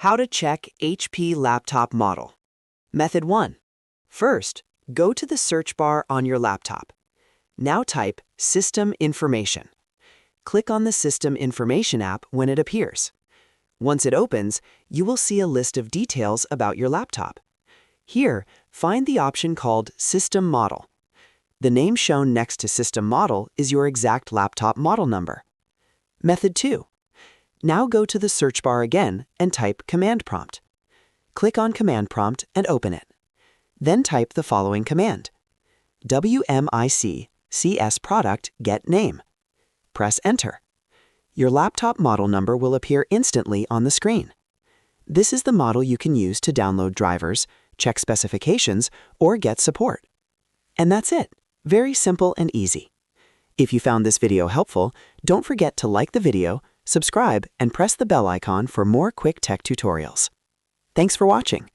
How to check HP laptop model. Method 1. First, go to the search bar on your laptop. Now type System Information. Click on the System Information app when it appears. Once it opens, you will see a list of details about your laptop. Here, find the option called System Model. The name shown next to System Model is your exact laptop model number. Method 2. Now go to the search bar again and type Command Prompt. Click on Command Prompt and open it. Then type the following command: WMIC CS product get name. Press Enter. Your laptop model number will appear instantly on the screen. This is the model you can use to download drivers, check specifications, or get support. And that's it. Very simple and easy. If you found this video helpful, don't forget to like the video, subscribe, and press the bell icon for more quick tech tutorials. Thanks for watching.